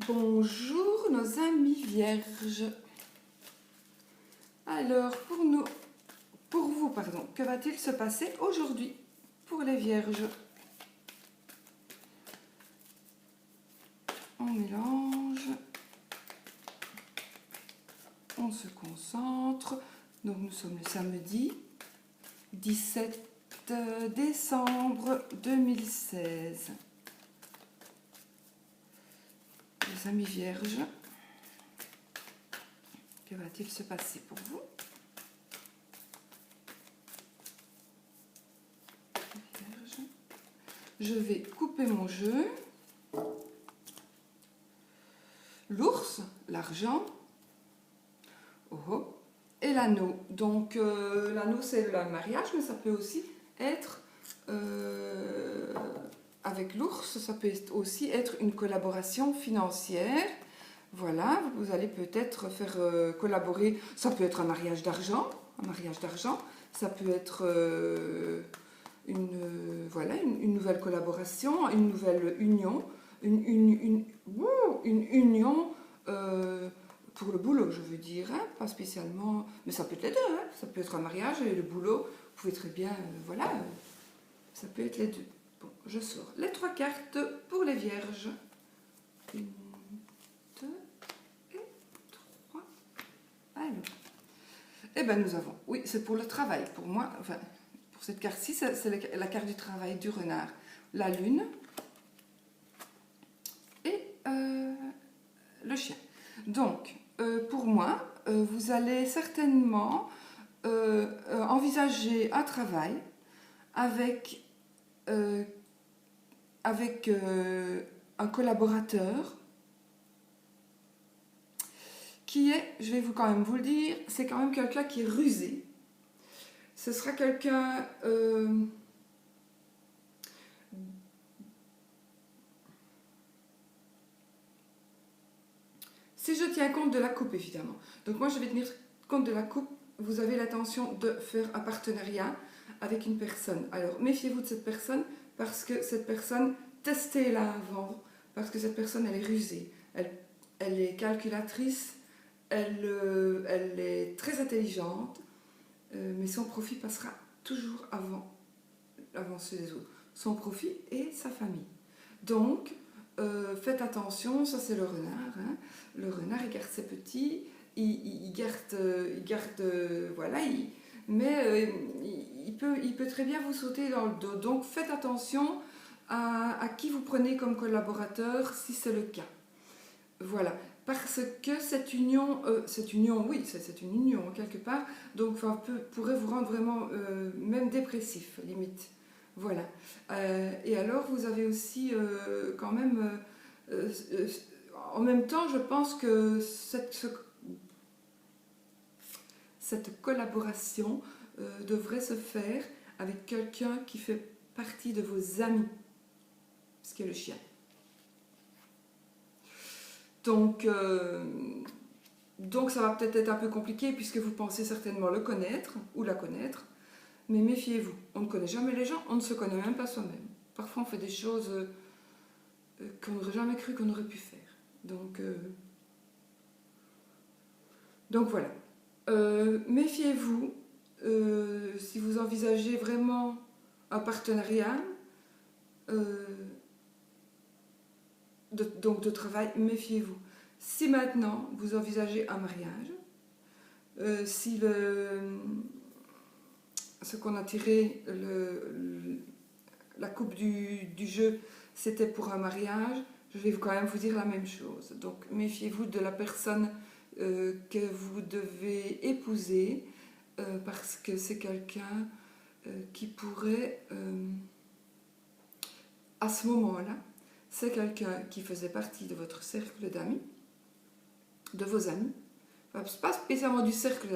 Bonjour nos amis vierges. Alors pour vous, que va-t-il se passer aujourd'hui pour les vierges? On mélange, on se concentre. Donc nous sommes le samedi 17 décembre 2016. Les amis vierges, que va-t-il se passer pour vous? Vierge. Je vais couper mon jeu. L'ours, l'argent, oh, et l'anneau. Donc l'anneau c'est le mariage, mais ça peut aussi être avec l'ours, ça peut aussi être une collaboration financière. Voilà, vous allez peut-être faire collaborer, ça peut être un mariage d'argent, ça peut être une nouvelle collaboration, une nouvelle union, une union pour le boulot, je veux dire, hein, pas spécialement, mais ça peut être les deux, hein, ça peut être un mariage et le boulot, vous pouvez très bien, ça peut être les deux. Bon, je sors les 3 cartes pour les vierges. 1, 2 et 3. Alors, eh bien nous avons, oui, c'est pour le travail, pour moi, enfin, pour cette carte-ci, c'est la carte du travail du renard. La lune et le chien. Donc, pour moi, vous allez certainement envisager un travail avec un collaborateur qui est, je vais quand même vous le dire, c'est quand même quelqu'un qui est rusé. Ce sera quelqu'un si je tiens compte de la coupe, évidemment. Donc moi, je vais tenir compte de la coupe. Vous avez l'intention de faire un partenariat avec une personne. Alors, méfiez-vous de cette personne parce que cette personne, testez-la avant, parce que cette personne, elle est rusée. Elle est calculatrice, elle est très intelligente, mais son profit passera toujours avant ceux des autres. Son profit et sa famille. Donc, faites attention, ça c'est le renard. Hein. Le renard, il garde ses petits, il garde voilà, mais il peut très bien vous sauter dans le dos. Donc, faites attention à qui vous prenez comme collaborateur, si c'est le cas. Voilà, parce que cette union, oui, c'est une union quelque part, donc pourrait vous rendre vraiment même dépressif, limite. Voilà. Et alors, vous avez aussi quand même, en même temps, je pense que cette collaboration devrait se faire avec quelqu'un qui fait partie de vos amis, ce qui est le chien. Donc ça va peut-être être un peu compliqué puisque vous pensez certainement le connaître ou la connaître. Mais méfiez-vous, on ne connaît jamais les gens, on ne se connaît même pas soi-même. Parfois on fait des choses qu'on n'aurait jamais cru qu'on aurait pu faire. Donc voilà. Méfiez-vous, si vous envisagez vraiment un partenariat, de travail, méfiez-vous. Si maintenant vous envisagez un mariage, si ce qu'on a tiré, la coupe du jeu, c'était pour un mariage, je vais quand même vous dire la même chose. Donc méfiez-vous de la personne que vous devez épouser, parce que c'est quelqu'un qui pourrait, à ce moment-là, c'est quelqu'un qui faisait partie de votre cercle d'amis, de vos amis, pas spécialement du cercle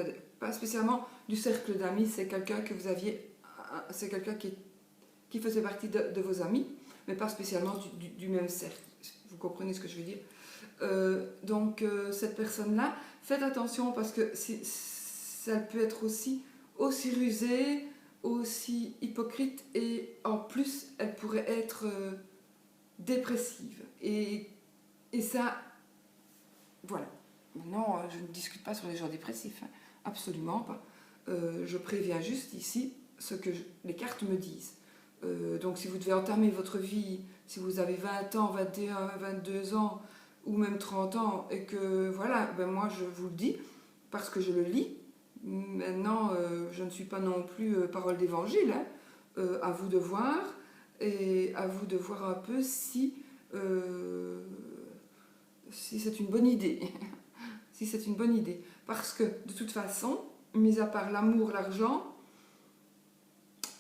d'amis, c'est quelqu'un que vous aviez, c'est quelqu'un qui faisait partie de vos amis, mais pas spécialement du même cercle. Vous comprenez ce que je veux dire? Donc cette personne-là, faites attention parce que ça peut être aussi rusée, aussi hypocrite, et en plus elle pourrait être dépressive. Et ça, Voilà. Maintenant, je ne discute pas sur les gens dépressifs, hein. Absolument pas. Je préviens juste ici ce que les cartes me disent. Donc si vous devez entamer votre vie, si vous avez 20 ans, 21, 22 ans, ou même 30 ans, et que voilà, ben moi je vous le dis, parce que je le lis. Maintenant, je ne suis pas non plus parole d'évangile, hein. À vous de voir, et à vous de voir un peu si c'est une bonne idée. Si c'est une bonne idée. Parce que, de toute façon, mis à part l'amour, l'argent,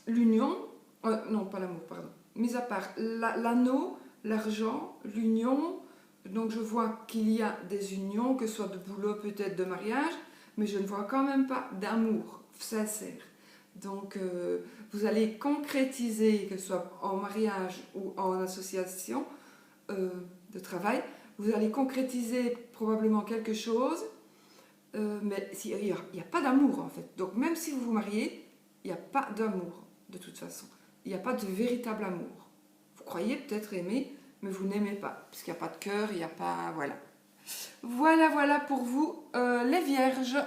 l'union, non pas l'amour, pardon, mis à part l'anneau, l'argent, l'union, donc je vois qu'il y a des unions, que ce soit de boulot, peut-être de mariage, mais je ne vois quand même pas d'amour sincère. Donc vous allez concrétiser, que ce soit en mariage ou en association de travail, vous allez concrétiser probablement quelque chose, mais il n'y a pas d'amour en fait. Donc même si vous vous mariez, il n'y a pas d'amour de toute façon. Il n'y a pas de véritable amour. Vous croyez peut-être aimer, mais vous n'aimez pas, puisqu'il n'y a pas de cœur, il n'y a pas... Voilà. Voilà pour vous, les vierges.